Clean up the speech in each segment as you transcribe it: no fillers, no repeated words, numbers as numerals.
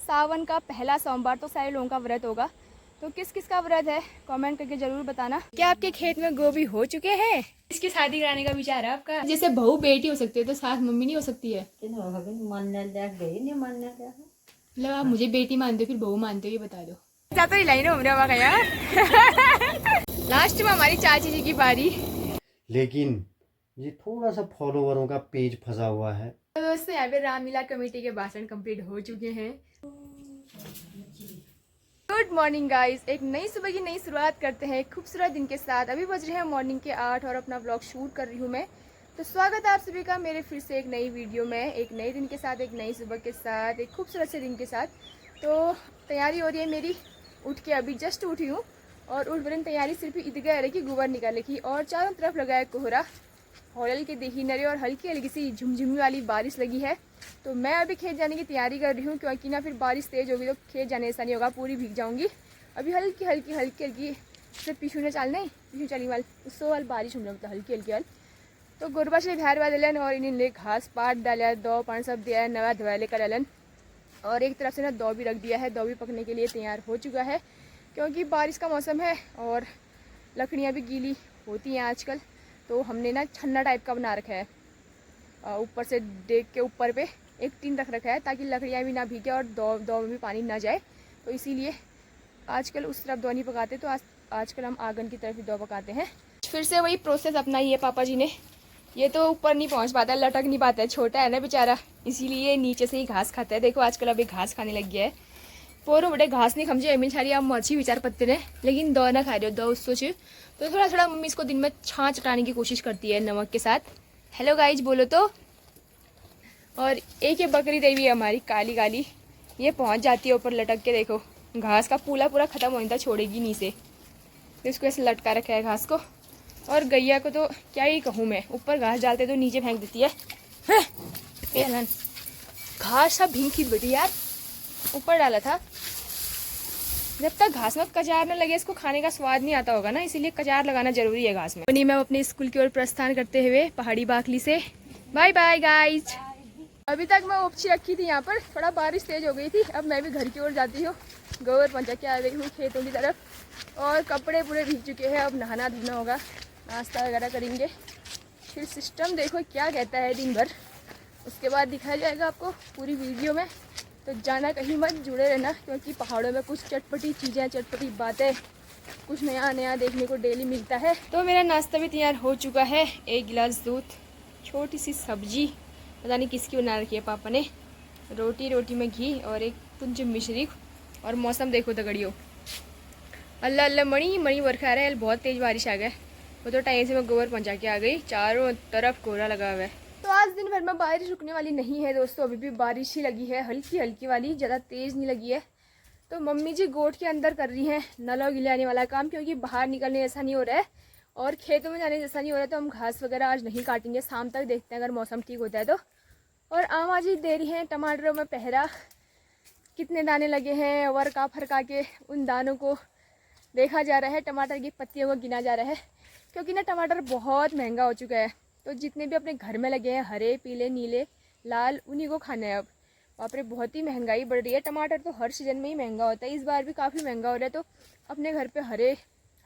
सावन का पहला सोमवार, तो सारे लोगों का व्रत होगा। तो किस किस का व्रत है कमेंट करके जरूर बताना। क्या आपके खेत में गोभी हो चुके हैं? इसकी शादी कराने का विचार है आपका? जैसे बहू बेटी हो सकती है तो सास मम्मी नहीं हो सकती है? मतलब आप मुझे बेटी मानते हो फिर बहू मानते हो, ये बता दो। तो लाइन हो यार। लास्ट में हमारी चाची जी की बारी। लेकिन ये थोड़ा सा फॉलोवरों का पेज फंसा हुआ है। तो दोस्तों यहाँ पे रामलीला कमेटी के भाषण कंप्लीट हो चुके हैं। गुड मॉर्निंग गाइस, एक नई सुबह की नई शुरुआत करते हैं एक खूबसूरत दिन के साथ। अभी बज रहे हैं मॉर्निंग के 8 और अपना ब्लॉग शूट कर रही हूँ मैं। तो स्वागत है आप सभी का मेरे फिर से एक नई वीडियो में, एक नए दिन के साथ, एक नई सुबह के साथ, एक खूबसूरत से दिन के साथ। तो तैयारी हो रही है मेरी, उठ के अभी जस्ट उठी हूँ और उठ बरन तैयारी सिर्फ इधर रही कि गोबर निकालने की, और चारों तरफ लगा है कोहरा, हौलल के देखी नरे और हल्की हल्की सी झुमझुमी वाली बारिश लगी है। तो मैं अभी खेत जाने की तैयारी कर रही हूँ, क्योंकि ना फिर बारिश तेज होगी तो खेत जाने ऐसा नहीं होगा, पूरी भीग जाऊंगी। अभी हल्की हल्की हल्की हल्की से पीछू ने चलने पीछू चली वाल उससे वाल बारिश होने लगता हल्की हल्की वाल। तो गोरबा से घर वा दिलन और इन्हें ले घास पाट डाला, दो पान सब दिया है, नवा धोया लेकर डालन। और एक तरफ से ना दो भी रख दिया है, दो भी पकने के लिए तैयार हो चुका है, क्योंकि बारिश का मौसम है और लकड़ियाँ भी गीली होती हैं आजकल। तो हमने ना छन्ना टाइप का बना रखा है, ऊपर से डेक के ऊपर पे एक टीन रख रखा है ताकि लकड़ियाँ भी ना भीगे और दो में भी पानी ना जाए। तो इसीलिए आजकल उस तरफ दो नहीं पकाते, तो आजकल हम आंगन की तरफ ही दो पकाते हैं। फिर से वही प्रोसेस अपनाई है पापा जी ने। ये तो ऊपर नहीं पहुंच पाता है, लटक नहीं पाता है, छोटा है ना बेचारा, इसीलिए नीचे से ही घास खाता है। देखो आजकल अभी घास खाने लग गया है। पोरो बड़े घास नहीं खमजे अमीन छारी आप मर्ची विचार पत्ते ने, लेकिन दो ना खा रहे हो, दो उस सोच। तो थोड़ा थोड़ा मम्मी इसको दिन में छाछ चटाने की कोशिश करती है नमक के साथ। हेलो गाइज बोलो तो। और एक ये बकरी देवी है हमारी काली काली, ये पहुंच जाती है ऊपर लटक के, देखो घास का पूरा पूरा खत्म होने तक छोड़ेगी नीचे, तो इसको ऐसे लटका रखा है घास को। और गैया को तो क्या ही कहूँ मैं, ऊपर घास डालते तो नीचे फेंक देती है। घास सब भींग थी बेटी यार, ऊपर डाला था। जब तक घास में कचार न लगे इसको खाने का स्वाद नहीं आता होगा ना, इसीलिए कचार लगाना जरूरी है घास में। नहीं, मैं अपने स्कूल की ओर प्रस्थान करते हुए पहाड़ी बाकली से बाय बाय गाइज। अभी तक मैं उपची रखी थी यहाँ पर, थोड़ा बारिश तेज हो गई थी, अब मैं भी घर की ओर जाती हूँ, गोबर पहुँचा के आ रही हूँ खेतों की तरफ। और कपड़े पूरे भीग चुके हैं, अब नहाना धोना होगा, नाश्ता वगैरह करेंगे, फिर सिस्टम देखो क्या कहता है दिन भर, उसके बाद दिखाया जाएगा आपको पूरी वीडियो में। तो जाना कहीं मत, जुड़े रहना, क्योंकि पहाड़ों में कुछ चटपटी चीज़ें, चटपटी बातें, कुछ नया नया देखने को डेली मिलता है। तो मेरा नाश्ता भी तैयार हो चुका है, एक गिलास दूध, छोटी सी सब्जी, पता नहीं किसकी बना रखी है पापा ने, रोटी में घी और एक कुंज मिश्री। और मौसम देखो तगड़ियो, अल्लाह अल्लाह मणि मणि बरखा आ रहा है, बहुत तेज़ बारिश आ गया। वो तो टाइम से मैं गोबर पहुँचा के आ गई, चारों तरफ कोहरा लगा हुआ है। तो आज दिन भर में बारिश रुकने वाली नहीं है दोस्तों, अभी भी बारिश ही लगी है, हल्की हल्की वाली, ज़्यादा तेज़ नहीं लगी है। तो मम्मी जी गोट के अंदर कर रही हैं नलों गिले आने वाला काम, क्योंकि बाहर निकलने जैसा नहीं हो रहा है और खेतों में जाने जैसा नहीं हो रहा है। तो हम घास वगैरह आज नहीं काटेंगे, शाम तक देखते हैं अगर मौसम ठीक होता है तो। और आमा जी दे रही हैं टमाटरों में पहरा, कितने दाने लगे हैं वर्का फरका के उन दानों को देखा जा रहा है, टमाटर की पत्तियों को गिना जा रहा है, क्योंकि ना टमाटर बहुत महंगा हो चुका है। तो जितने भी अपने घर में लगे हैं हरे पीले नीले लाल, उन्हीं को खाना है अब। बाप रे बहुत ही महंगाई बढ़ रही है, टमाटर तो हर सीजन में ही महंगा होता है, इस बार भी काफ़ी महंगा हो रहा है। तो अपने घर पे हरे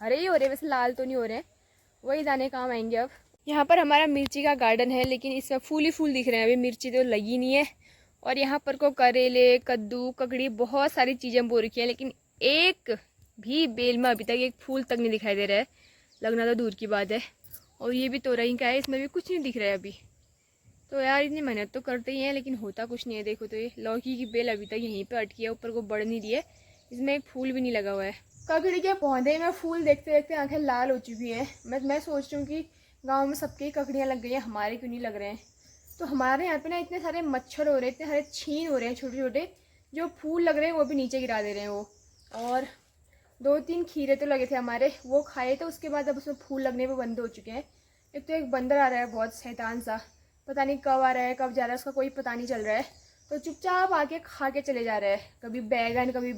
हरे ही हो रहे हैं, वैसे लाल तो नहीं हो रहे हैं, वही दाने काम आएंगे अब। यहाँ पर हमारा मिर्ची का गार्डन है, लेकिन इसमें फूल ही फूल दिख रहे हैं, अभी मिर्ची तो लगी नहीं है। और यहाँ पर को करेले कद्दू ककड़ी बहुत सारी चीज़ें बो रखी हैं, लेकिन एक भी बेल में अभी तक एक फूल तक नहीं दिखाई दे रहा है, लगना तो दूर की बात है। और ये भी तोरई का है, इसमें भी कुछ नहीं दिख रहा है अभी। तो यार इतनी मेहनत तो करते ही हैं, लेकिन होता कुछ नहीं है। देखो तो ये लौकी की बेल अभी तक यहीं पे अटकी है, ऊपर को बढ़ नहीं रही है, इसमें एक फूल भी नहीं लगा हुआ है। ककड़ी के पौधे में फूल देखते देखते आंखें लाल हो चुकी हैं। मैं सोच रही हूँ कि गाँव में सबकी ककड़ियाँ लग गई हैं, हमारे क्यों नहीं लग रहे हैं। तो हमारे यहाँ पे ना इतने सारे मच्छर हो रहे हैं, इतने सारे छीन हो रहे हैं छोटे छोटे, जो फूल लग रहे हैं वो भी नीचे गिरा दे रहे हैं वो। और 2-3 खीरे तो लगे थे हमारे, वो खाए, तो उसके बाद अब उसमें फूल लगने पे बंद हो चुके हैं। एक तो एक बंदर आ रहा है बहुत शैतान सा, पता नहीं कब आ रहा है कब जा रहा है, उसका कोई पता नहीं चल रहा है। तो चुपचाप आके खा के चले जा रहा है, कभी बैगन कभी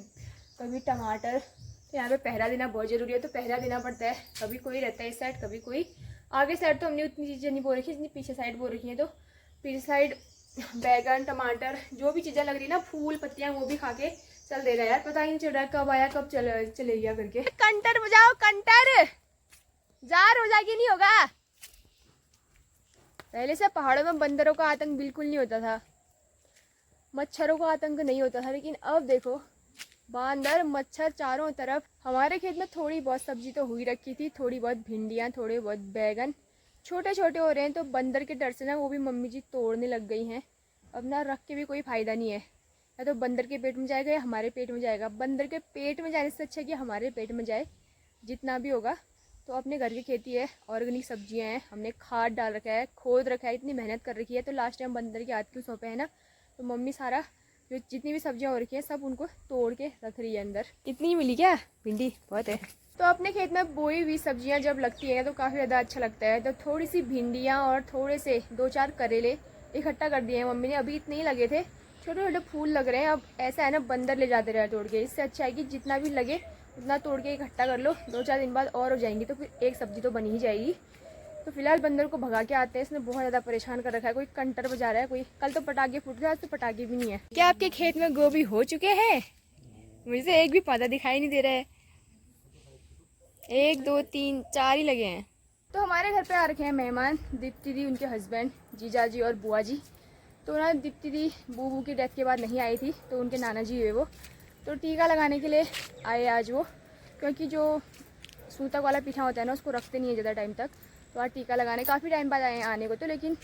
टमाटर। तो यहाँ पे पहरा देना बहुत ज़रूरी है, तो पहरा देना पड़ता है, कभी कोई रहता है इस साइड कभी कोई। आगे साइड तो हमने उतनी चीज़ें नहीं बो रखी, इतनी पीछे साइड बो रखी है, तो पीछे साइड बैगन टमाटर जो भी चीज़ें लग रही ना, फूल पत्तियां, वो भी खा के चल दे रहा है यार। पता ही नहीं चल रहा कब आया कब चले गया करके। कंटर बजाओ कंटर, जार हो जाएगी नहीं होगा। पहले से पहाड़ों में बंदरों का आतंक बिल्कुल नहीं होता था, मच्छरों का आतंक नहीं होता था, लेकिन अब देखो बांदर मच्छर चारों तरफ। हमारे खेत में थोड़ी बहुत सब्जी तो हुई रखी थी, थोड़ी बहुत भिंडियाँ, थोड़े बहुत बैगन छोटे छोटे हो रहे हैं, तो बंदर के डर से ना वो भी मम्मी जी तोड़ने लग गई हैं। अब ना रख के भी कोई फ़ायदा नहीं है, या तो बंदर के पेट में जाएगा या हमारे पेट में जाएगा। बंदर के पेट में जाने से अच्छा कि हमारे पेट में जाए जितना भी होगा। तो अपने घर की खेती है, ऑर्गेनिक सब्जियां हैं, हमने खाद डाल रखा है, खोद रखा है, इतनी मेहनत कर रखी है। तो लास्ट टाइम बंदर के हाथ क्यों सौंपे हैं ना, तो मम्मी सारा जो जितनी भी सब्जियां हो रखी हैं सब उनको तोड़ के रख रही है अंदर। इतनी ही मिली क्या, भिंडी बहुत है। तो अपने खेत में बोई हुई सब्जियां जब लगती है तो काफ़ी ज़्यादा अच्छा लगता है। तो थोड़ी सी भिंडियाँ और थोड़े से 2-4 करेले इकट्ठा कर दिए हैं मम्मी ने। अभी इतने ही लगे थे, छोटे छोटे फूल लग रहे हैं। अब ऐसा है ना, बंदर ले जाते रहे तोड़ के, इससे अच्छा है कि जितना भी लगे उतना तोड़ के इकट्ठा कर लो, 2-4 दिन बाद और हो जाएंगी तो फिर एक सब्जी तो बनी ही जाएगी। तो फिलहाल बंदर को भगा के आते हैं, इसने बहुत ज़्यादा परेशान कर रखा है। कोई कंटर बजा रहा है, कोई कल तो पटाखे फूट रहे, आज तो पटाखे भी नहीं है। क्या आपके खेत में गोभी हो चुके हैं? मुझे एक भी पौधा दिखाई नहीं दे रहा है। 1 2 3 4 ही लगे हैं। तो हमारे घर पे आ रखे हैं मेहमान, दीप्ति दी, उनके हस्बैंड, जीजा जी और बुआ जी। तो ना दीप्ति दी बूबू की डेथ के बाद नहीं आई थी, तो उनके नाना जी हुए वो, तो टीका लगाने के लिए आए आज वो। क्योंकि जो सूतक वाला पीठा होता है ना, उसको रखते नहीं है ज़्यादा टाइम तक, तो आज टीका लगाने काफ़ी टाइम बाद आए हैं आने को तो, लेकिन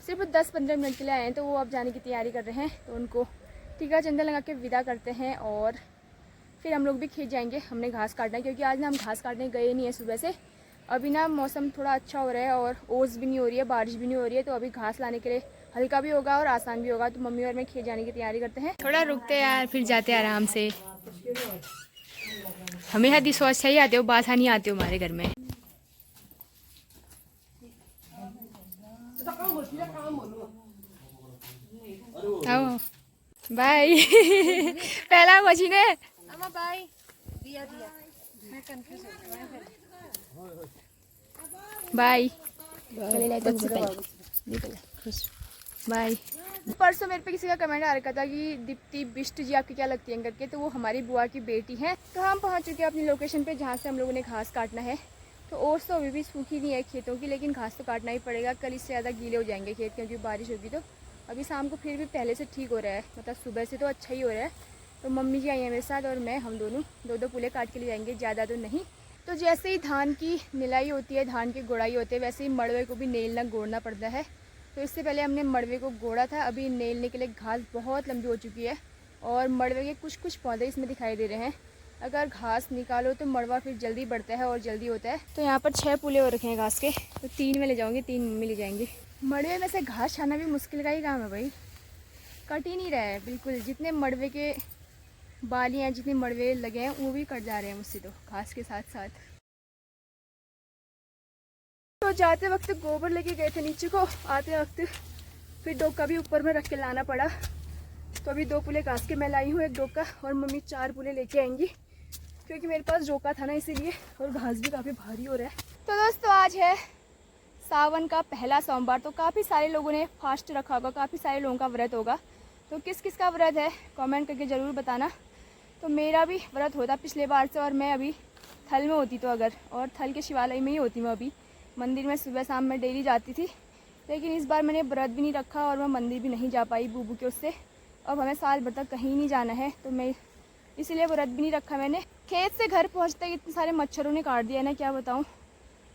सिर्फ 10-15 मिनट के लिए आए हैं। तो वो अब जाने की तैयारी कर रहे हैं, तो उनको टीका चंदन लगा के विदा करते हैं और फिर हम लोग भी खेत जाएंगे। हमने घास काटना है, क्योंकि आज ना हम घास काटने गए नहीं है सुबह से। अभी ना मौसम थोड़ा अच्छा हो रहा है और ओस भी नहीं हो रही है, बारिश भी नहीं हो रही है, तो अभी घास लाने के लिए हल्का भी होगा और आसान भी होगा। तो मम्मी और मैं खेत जाने की तैयारी करते हैं। थोड़ा रुकते हैं यार, फिर जाते हैं आराम से। हमेशा दिसवास ही आते हो, बासा नहीं आते हो हमारे घर में। आओ बाय। पहला मशीन है बाय। Bye bye. परसों मेरे पे किसी का कमेंट आ रखा था कि दीप्ति बिष्ट जी आपकी क्या लगती है करके, तो वो हमारी बुआ की बेटी है। तो हम पहुंच चुके हैं अपनी लोकेशन पे, जहाँ से हम लोगों ने घास काटना है। तो ओस तो अभी भी सूखी नहीं है खेतों की, लेकिन घास तो काटना ही पड़ेगा, कल इससे ज़्यादा गीले हो जाएंगे खेत, क्योंकि बारिश होगी। तो अभी शाम को फिर भी पहले से ठीक हो रहा है, मतलब सुबह से तो अच्छा ही हो रहा है। तो मम्मी जी आई हैं मेरे साथ और मैं, हम दोनों 2-2 पुले काट के ले जाएंगे, ज़्यादा तो नहीं। तो जैसे ही धान की निलाई होती है, धान की गोड़ाई होती है, वैसे ही मड़वे को भी नेलना गोड़ना पड़ता है। तो इससे पहले हमने मड़वे को गोड़ा था। अभी नेलने के लिए घास बहुत लंबी हो चुकी है और मड़वे के कुछ पौधे इसमें दिखाई दे रहे हैं। अगर घास निकालो तो मड़वा फिर जल्दी बढ़ता है और जल्दी होता है। तो यहाँ पर 6 पुले हो रखे हैं घास के, तो 3 में ले जाऊँगी, 3 मम्मी ले जाएंगी। मड़वे में से घास छाना भी मुश्किल का ही काम है भाई, कट ही नहीं रहा है बिल्कुल। जितने मड़वे के बालियाँ हैं, जितने मड़वे लगे हैं, वो भी कट जा रहे हैं मुझसे तो घास के साथ साथ। तो जाते वक्त गोबर लेके गए थे नीचे को, आते वक्त फिर डोका भी ऊपर में रख के लाना पड़ा। तो अभी 2 पुले घास के मैं लाई हूँ, 1 डोका, और मम्मी 4 पुले लेके आएंगी, क्योंकि मेरे पास डोका था ना इसीलिए, और घास भी काफ़ी भारी हो रहा है। तो दोस्तों आज है सावन का पहला सोमवार, तो काफ़ी सारे लोगों ने फास्ट रखा होगा, काफ़ी सारे लोगों का व्रत होगा। तो किस किस का व्रत है कमेंट करके ज़रूर बताना। तो मेरा भी व्रत होता पिछले बार से, और मैं अभी थल में होती तो अगर, और थल के शिवालय में ही होती मैं अभी, मंदिर में सुबह शाम में डेली जाती थी। लेकिन इस बार मैंने व्रत भी नहीं रखा और मैं मंदिर भी नहीं जा पाई बूबू के उससे। अब हमें साल भर तक कहीं नहीं जाना है, तो मैं इसीलिए व्रत भी नहीं रखा मैंने। खेत से घर पहुंचते ही इतने सारे मच्छरों ने काट दिया ना, क्या बताऊं,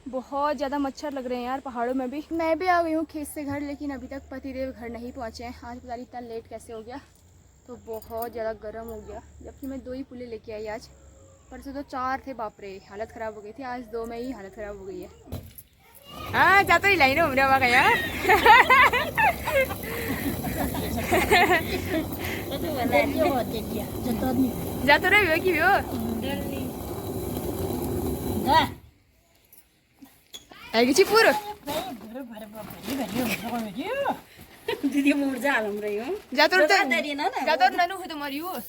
बहुत ज़्यादा मच्छर लग रहे हैं यार पहाड़ों में भी। मैं भी आ गई हूँ खेत से घर, लेकिन अभी तक पतिदेव घर नहीं पहुँचे हैं। आज पता नहीं इतना लेट कैसे हो गया, तो बहुत ज़्यादा गर्म हो गया। जबकि मैं 2 ही पुले लेके आई आज, परसों तो 4 थे, बाप रे हालत ख़राब हो गई थी। आज 2 में ही हालत ख़राब हो गई है। हाँ जातो ही लाइन उम्र हुआ गया। जातो रे हो कि हो आएगी चिपुर दीदी मुड़ जा लम रही हूँ जातो ननु हो तुम्हारी हो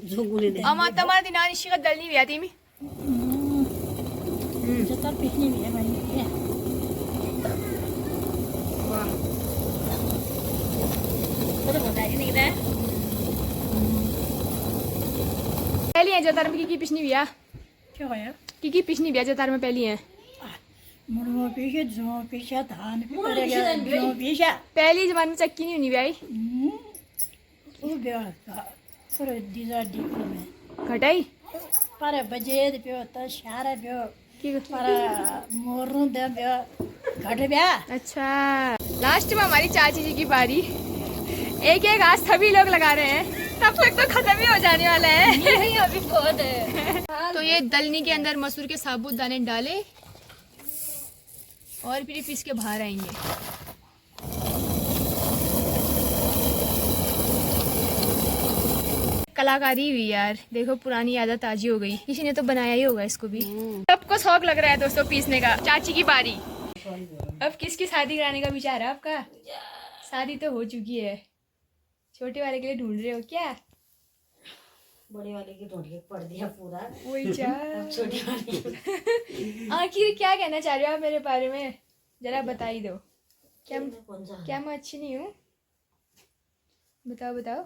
झुगुले दे अमा तुम्हारे दिन आनी शिकत दल नहीं व्याती में जतर पिकनी भी है भाई वाह वो तो बताया नहीं था पहली है जतार में की पिछनी बिया क्या है की पिछनी बिया जतार में पहली है मुर्मो पीछे जो पीछे धान करेगा जो पीछे पहली जमान में चक्की नहीं हुई भाई वो ब्याह का पर दीजा डीप में घटाई पर बजे पे तो शारे पे की पर मोरू दे पे घट ब्याह अच्छा लास्ट में हमारी चाची जी की बारी एक एक आज सभी लोग लगा रहे हैं तब तक तो खत्म ही हो जाने वाला है अभी बहुत है तो ये दलनी के अंदर मसूर के साबुत दाने डाले और फिर पीस के बाहर आएंगे। कलाकारी हुई यार, देखो पुरानी यादें ताजी हो गई। किसी ने तो बनाया ही होगा इसको भी। सबको शौक लग रहा है दोस्तों पीसने का। चाची की बारी। अब किसकी शादी कराने का विचार है आपका? शादी तो हो चुकी है, छोटे वाले के लिए ढूंढ रहे हो क्या? बड़े वाले की ढूंढ के पड़ दिया पूरा वही चा छोटे वाले आखिर क्या कहना चाह रहे हो आप मेरे बारे में, जरा बता ही दो। क्या कौन सा क्या मैं अच्छी नहीं हूँ? बताओ बताओ।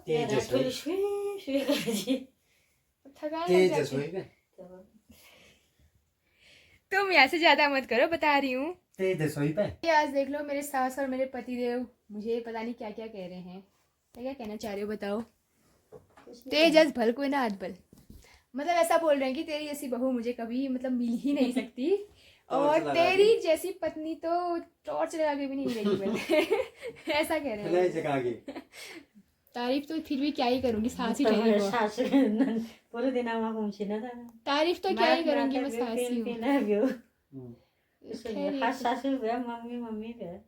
थकान लग जाती है। तुम यहाँ से ज्यादा मत करो, बता रही हूँ। आज देख लो मेरे सास और मेरे पतिदेव मुझे पता नहीं क्या क्या कह रहे हैं। क्या कहना चाह रहे हो बताओ? तेज अस भल कोई ना हाथ बल, मतलब ऐसा बोल रहे हैं कि तेरी जैसी बहू मुझे कभी मतलब मिल ही नहीं सकती और तेरी जैसी पत्नी तो टॉर्च लगा के भी नहीं मिलेगी बल। ऐसा कह रहे हैं। तारीफ तो फिर भी क्या ही करूंगी, सास ही ठहरी। पूरे दिन आमा घूमची ना तारीफ तो क्या ही करूंगी, मैं सास ही हूँ। सासू भैया मम्मी मम्मी भैया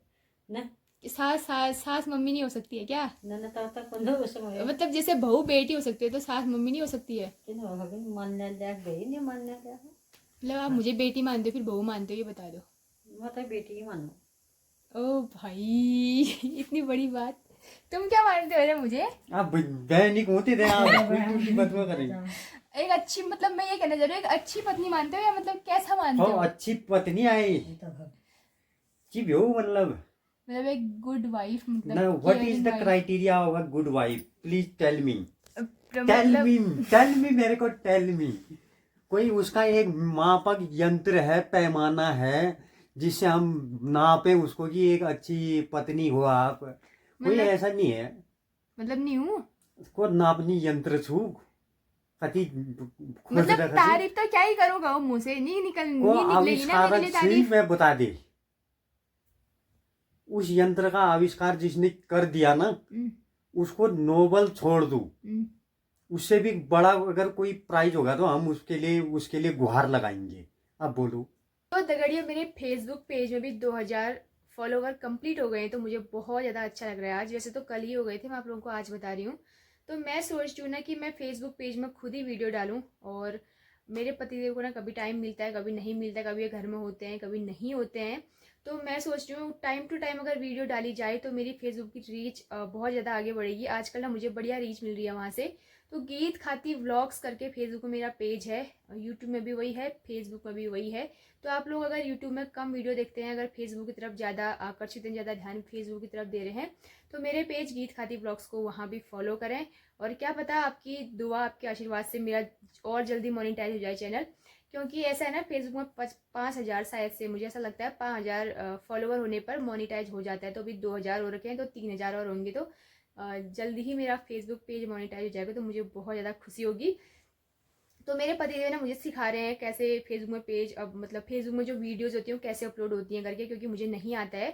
ना सास मम्मी नहीं हो सकती है क्या? ना तब तक कौन हो समय मतलब जैसे बहू बेटी हो सकती है तो सास मम्मी नहीं हो सकती है? मानने लग गई नहीं मानने लगा मतलब आप मुझे बेटी मानते हो फिर बहू मानते हो, ये बता दो। मैं तो बेटी ही मानू। ओ भाई इतनी बड़ी बात। तुम क्या मानते हो रे मुझे? आप बहनिक होते थे आप कोई बदवा करेंगे। एक अच्छी, मतलब मैं ये कहना चाह रही हूँ, एक अच्छी पत्नी मानते हो या मतलब कैसा मानते हो? अच्छी पत्नी आई जी हो मतलब एक गुड वाइफ, मतलब ना what is the criteria of a good wife? Please tell me tell me मेरे को टेल मी। कोई उसका एक मापक यंत्र है, पैमाना है जिससे हम नापे उसको कि एक अच्छी पत्नी हो आप? कोई ऐसा नहीं है। मतलब नहीं हूँ, उसको नापनी यंत्र छू कति मतलब तारीफ तो क्या ही करूँगा, मुंह से नहीं निकलेगी ना मेरे लिए तारीफ। मैं बता दे, उस यंत्र का आविष्कार जिसने कर दिया ना उसको नोबल छोड़ दूं, उससे भी बड़ा अगर कोई प्राइज होगा तो हम उसके लिए गुहार लगाएंगे। अब बोलो। तो दगड़ियों मेरे फेसबुक पेज में भी 2000 फॉलोवर कंप्लीट हो गए हैं, तो मुझे बहुत ज़्यादा अच्छा लग रहा है। आज वैसे तो कल ही हो गए थे, मैं आप लोगों को आज बता रही हूँ। तो मैं सोच रही हूँ ना कि मैं फेसबुक पेज में खुद ही वीडियो डालूँ, और मेरे पतिदेव को ना कभी टाइम मिलता है कभी नहीं मिलता है, कभी ये घर में होते हैं कभी नहीं होते हैं। तो मैं सोच रही हूँ टाइम टू टाइम अगर वीडियो डाली जाए तो मेरी फेसबुक की रीच बहुत ज़्यादा आगे बढ़ेगी। आजकल ना मुझे बढ़िया रीच मिल रही है वहाँ से। तो गीत खाती व्लॉग्स करके फेसबुक में मेरा पेज है, यूट्यूब में भी वही है, फेसबुक में भी वही है। तो आप लोग अगर यूट्यूब में कम वीडियो देखते हैं, अगर फेसबुक की तरफ ज़्यादा आकर्षित हैं, ज़्यादा ध्यान फेसबुक की तरफ दे रहे हैं, तो मेरे पेज गीत खाती व्लॉग्स को वहाँ भी फॉलो करें। और क्या पता आपकी दुआ आपके आशीर्वाद से मेरा और जल्दी मोनेटाइज हो जाए चैनल। क्योंकि ऐसा है ना, फेसबुक में 5000 शायद से मुझे ऐसा लगता है 5000 फॉलोवर होने पर मोनेटाइज हो जाता है। तो अभी 2000 हो रखे हैं, तो 3000 और होंगे तो जल्दी ही मेरा फेसबुक पेज मोनेटाइज हो जाएगा, तो मुझे बहुत ज़्यादा खुशी होगी। तो मेरे पतिदेव ना मुझे सिखा रहे हैं कैसे फेसबुक में पेज, अब मतलब फेसबुक में जो वीडियोज़ होती हैं कैसे अपलोड होती हैं करके, क्योंकि मुझे नहीं आता है।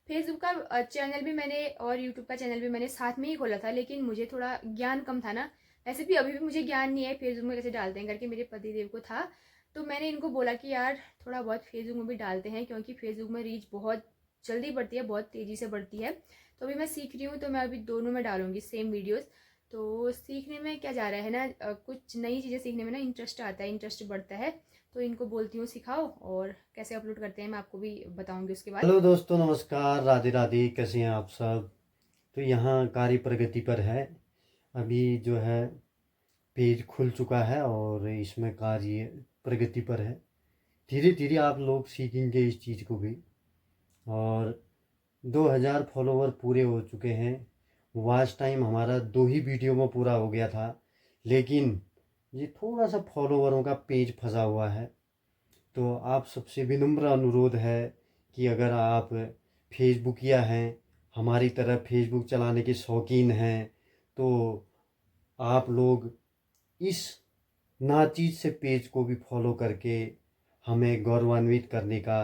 फेसबुक का चैनल भी मैंने और यूट्यूब का चैनल भी मैंने साथ में ही खोला था, लेकिन मुझे थोड़ा ज्ञान कम था ना। वैसे भी अभी भी मुझे ज्ञान नहीं है फेसबुक में कैसे डालते हैं करके, मेरे पतिदेव को था। तो मैंने इनको बोला कि यार थोड़ा बहुत फेसबुक में भी डालते हैं, क्योंकि फेसबुक में रीच बहुत जल्दी बढ़ती है, बहुत तेज़ी से बढ़ती है। तो अभी मैं सीख रही हूँ, तो मैं अभी दोनों में डालूंगी सेम वीडियोस। तो सीखने में क्या जा रहा है ना, कुछ नई चीज़ें सीखने में ना इंटरेस्ट आता है, इंटरेस्ट बढ़ता है। तो इनको बोलती हूँ सिखाओ, और कैसे अपलोड करते हैं मैं आपको भी बताऊंगी उसके बाद। हेलो दोस्तों, नमस्कार, राधे राधे, कैसे हैं आप सब? तो यहाँ कार्य प्रगति पर है, अभी जो है पेज खुल चुका है और इसमें कार्य प्रगति पर है। धीरे धीरे आप लोग सीखेंगे इस चीज़ को भी। और 2000 फॉलोवर पूरे हो चुके हैं वॉच टाइम हमारा 2 ही वीडियो में पूरा हो गया था, लेकिन ये थोड़ा सा फॉलोवरों का पेज फंसा हुआ है। तो आप सबसे विनम्र अनुरोध है कि अगर आप फेसबुकिया हैं, हमारी तरह फेसबुक चलाने के शौकीन हैं, तो आप लोग इस नाचीज से पेज को भी फॉलो करके हमें गौरवान्वित करने का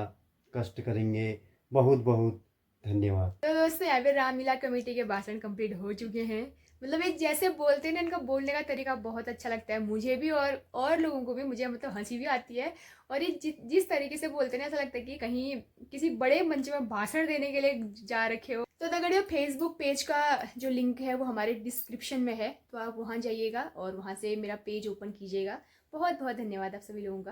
कष्ट करेंगे। बहुत बहुत धन्यवाद। तो दोस्तों यहाँ पे रामलीला कमेटी के भाषण कंप्लीट हो चुके हैं। मतलब ये जैसे बोलते हैं ना, इनका बोलने का तरीका बहुत अच्छा लगता है मुझे भी और लोगों को भी। मुझे मतलब हंसी भी आती है। और ये जिस तरीके से बोलते हैं ना, ऐसा लगता है कि कहीं किसी बड़े मंच में भाषण देने के लिए जा रखे हो। तो अगर ये फेसबुक पेज का जो लिंक है वो हमारे डिस्क्रिप्शन में है, तो आप वहाँ जाइएगा और वहाँ से मेरा पेज ओपन कीजिएगा। बहुत बहुत धन्यवाद आप सभी लोगों का।